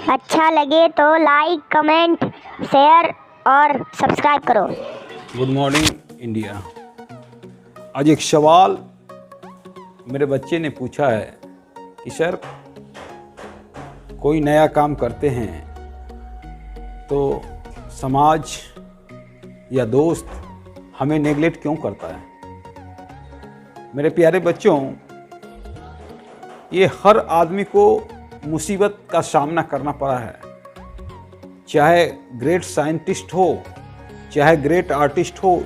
अच्छा लगे तो लाइक, कमेंट, शेयर और सब्सक्राइब करो। Good morning India. आज एक सवाल मेरे बच्चे ने पूछा है कि सर, कोई नया काम करते हैं तो समाज या दोस्त हमें नेगलेक्ट क्यों करता है। मेरे प्यारे बच्चों, ये हर आदमी को मुसीबत का सामना करना पड़ा है। चाहे ग्रेट साइंटिस्ट हो, चाहे ग्रेट आर्टिस्ट हो,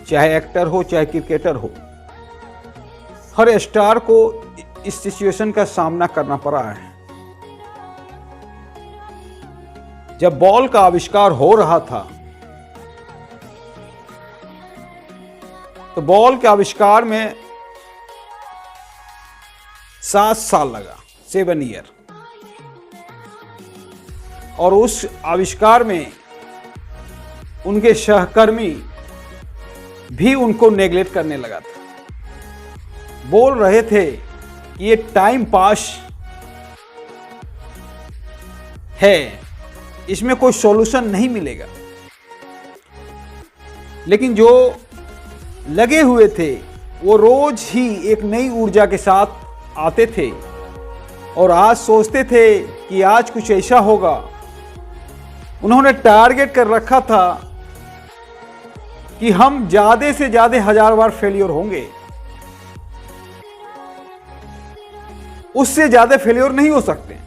चाहे एक्टर हो, चाहे क्रिकेटर हो, हर स्टार को इस सिचुएशन का सामना करना पड़ा है। जब बॉल का आविष्कार हो रहा था तो बॉल के आविष्कार में 7 साल लगा, 7 ईयर। और उस आविष्कार में उनके सहकर्मी भी उनको नेगलेक्ट करने लगा था। बोल रहे थे कि ये टाइम पास है, इसमें कोई सॉल्यूशन नहीं मिलेगा। लेकिन जो लगे हुए थे वो रोज ही एक नई ऊर्जा के साथ आते थे और आज सोचते थे कि आज कुछ ऐसा होगा। उन्होंने टारगेट कर रखा था कि हम ज्यादा से ज्यादा 1000 बार फेलियर होंगे, उससे ज्यादा फेलियर नहीं हो सकते।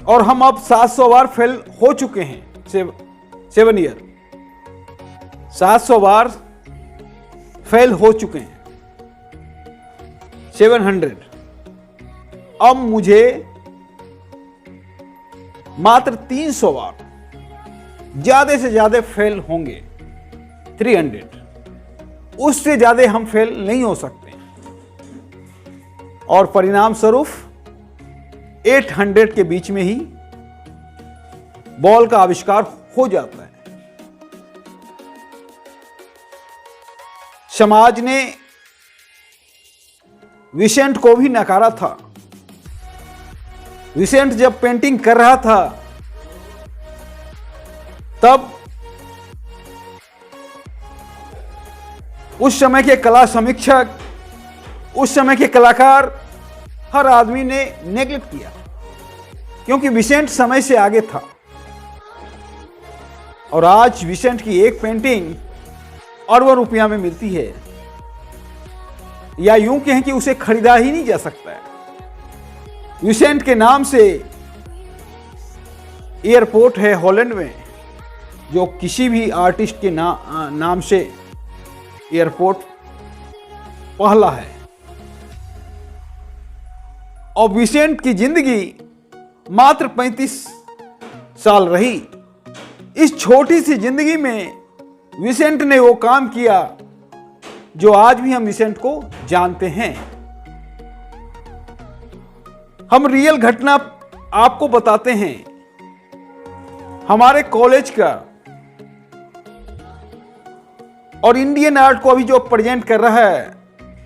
और हम अब 700 बार फेल हो चुके हैं। 7 ईयर 700 बार फेल हो चुके हैं। 700। अब मुझे मात्र 300 बार ज्यादा से ज्यादा फेल होंगे। 300, उससे ज्यादा हम फेल नहीं हो सकते। और परिणाम स्वरूप 800 के बीच में ही बॉल का आविष्कार हो जाता है। समाज ने विसेंट को भी नकारा था। विसेंट जब पेंटिंग कर रहा था तब उस समय के कला समीक्षक, उस समय के कलाकार, हर आदमी ने नेगलेक्ट किया, क्योंकि विसेंट समय से आगे था। और आज विसेंट की एक पेंटिंग अरबों रुपया में मिलती है, या यूं कहें कि उसे खरीदा ही नहीं जा सकता है। विसेंट के नाम से एयरपोर्ट है हॉलैंड में, जो किसी भी आर्टिस्ट के नाम से एयरपोर्ट पहला है। और विसेंट की जिंदगी मात्र 35 साल रही। इस छोटी सी जिंदगी में विसेंट ने वो काम किया जो आज भी हम विसेंट को जानते हैं। हम रियल घटना आपको बताते हैं। हमारे कॉलेज का और इंडियन आर्ट को अभी जो प्रेजेंट कर रहा है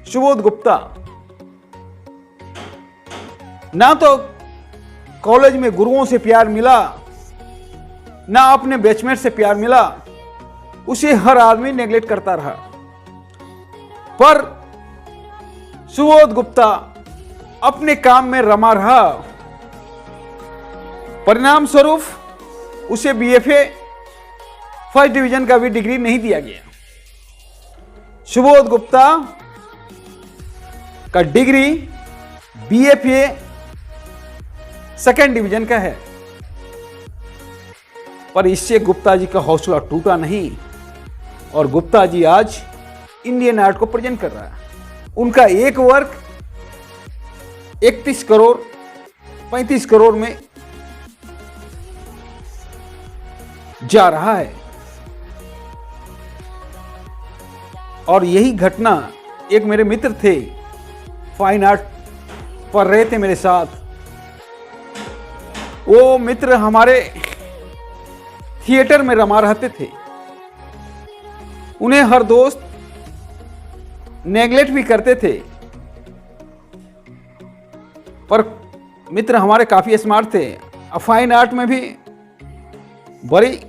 सुबोध गुप्ता, ना तो कॉलेज में गुरुओं से प्यार मिला, ना अपने बैचमेट से प्यार मिला, उसे हर आदमी नेगलेक्ट करता रहा। पर सुबोध गुप्ता अपने काम में रमा रहा। परिणाम स्वरूप उसे बीएफए फर्स्ट डिवीजन का भी डिग्री नहीं दिया गया। सुबोध गुप्ता का डिग्री बीएफए सेकेंड डिवीजन का है। पर इससे गुप्ता जी का हौसला टूटा नहीं और गुप्ता जी आज इंडियन आर्ट को प्रेजेंट कर रहा है। उनका एक वर्क 31 करोड़ 35 करोड़ में जा रहा है। और यही घटना एक मेरे मित्र थे, फाइन आर्ट पढ़ रहे थे मेरे साथ। वो मित्र हमारे थिएटर में रमा रहते थे। उन्हें हर दोस्त नेगलेक्ट भी करते थे, पर मित्र हमारे काफ़ी स्मार्ट थे, फाइन आर्ट में भी बड़ी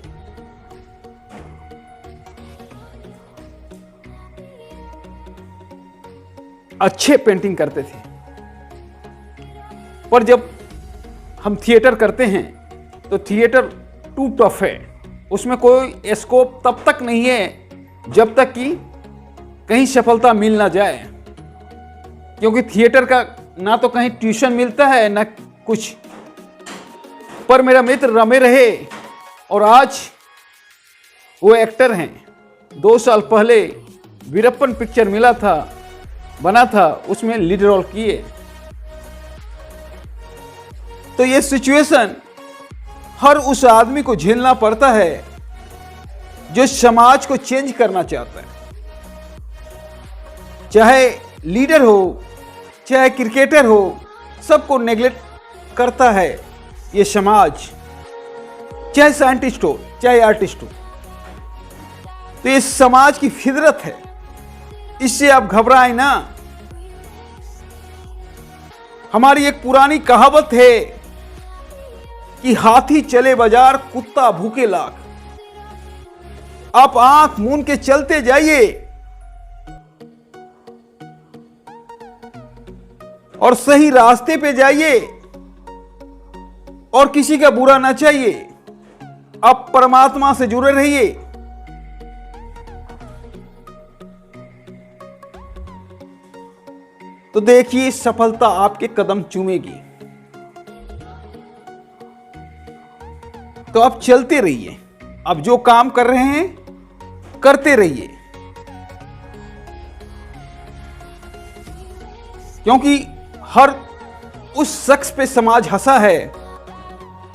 अच्छे पेंटिंग करते थे। पर जब हम थिएटर करते हैं तो थिएटर टू टफ है, उसमें कोई स्कोप तब तक नहीं है जब तक कि कहीं सफलता मिल ना जाए, क्योंकि थिएटर का ना तो कहीं ट्यूशन मिलता है ना कुछ। पर मेरा मित्र रमे रहे और आज वो एक्टर हैं। 2 साल पहले वीरप्पन पिक्चर बना था, उसमें लीड रोल किए। तो ये सिचुएशन हर उस आदमी को झेलना पड़ता है जो समाज को चेंज करना चाहता है, चाहे लीडर हो चाहे क्रिकेटर हो, सबको नेग्लेक्ट करता है ये समाज, चाहे साइंटिस्ट हो चाहे आर्टिस्ट हो। तो ये समाज की फितरत है, इससे आप घबराएं ना। हमारी एक पुरानी कहावत है कि हाथी चले बाजार कुत्ता भूखे लाख। आप आंख मूंद के चलते जाइए और सही रास्ते पे जाइए और किसी का बुरा ना चाहिए। आप परमात्मा से जुड़े रहिए। तो देखिए सफलता आपके कदम चूमेगी। तो आप चलते रहिए, आप जो काम कर रहे हैं करते रहिए, क्योंकि हर उस शख्स पे समाज हंसा है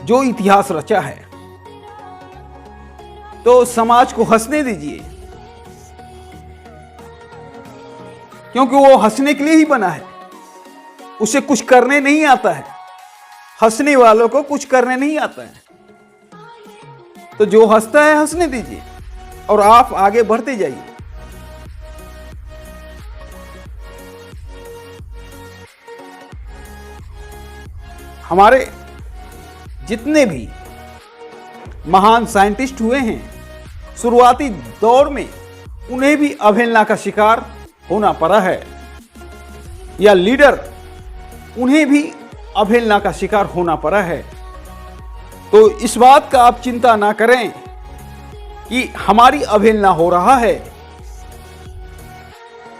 जो इतिहास रचा है। तो समाज को हंसने दीजिए, क्योंकि वो हंसने के लिए ही बना है, उसे कुछ करने नहीं आता है। हंसने वालों को कुछ करने नहीं आता है। तो जो हंसता है हंसने दीजिए और आप आगे बढ़ते जाइए। हमारे जितने भी महान साइंटिस्ट हुए हैं, शुरुआती दौर में उन्हें भी अवहेलना का शिकार होना पड़ा है, या लीडर उन्हें भी अवहेलना का शिकार होना पड़ा है। तो इस बात का आप चिंता ना करें कि हमारी अवहेलना हो रहा है।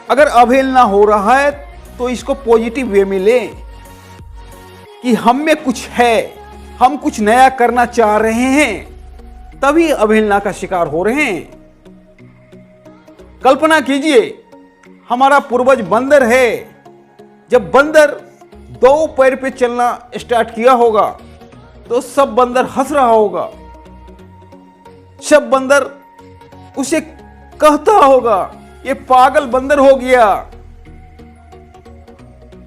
अगर अवहेलना हो रहा है तो इसको पॉजिटिव वे में लें कि हम में कुछ है, हम कुछ नया करना चाह रहे हैं, तभी अवहेलना का शिकार हो रहे हैं। कल्पना कीजिए हमारा पूर्वज बंदर है। जब बंदर 2 पैर पे चलना स्टार्ट किया होगा तो सब बंदर हंस रहा होगा, सब बंदर उसे कहता होगा ये पागल बंदर हो गया।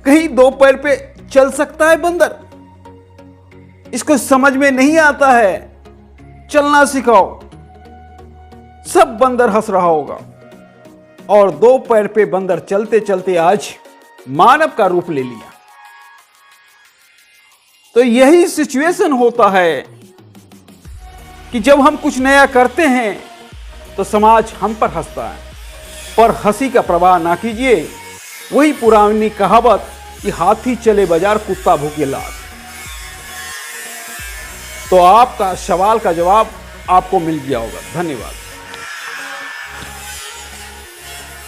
कहीं 2 पैर पे चल सकता है बंदर? इसको समझ में नहीं आता है, चलना सिखाओ। सब बंदर हंस रहा होगा और 2 पैर पे बंदर चलते चलते आज मानव का रूप ले लिया। तो यही सिचुएशन होता है कि जब हम कुछ नया करते हैं तो समाज हम पर हंसता है, पर हंसी का प्रवाह ना कीजिए। वही पुरानी कहावत कि हाथी चले बाजार कुत्ता भूखे लाख। तो आपका सवाल का जवाब आपको मिल गया होगा। धन्यवाद।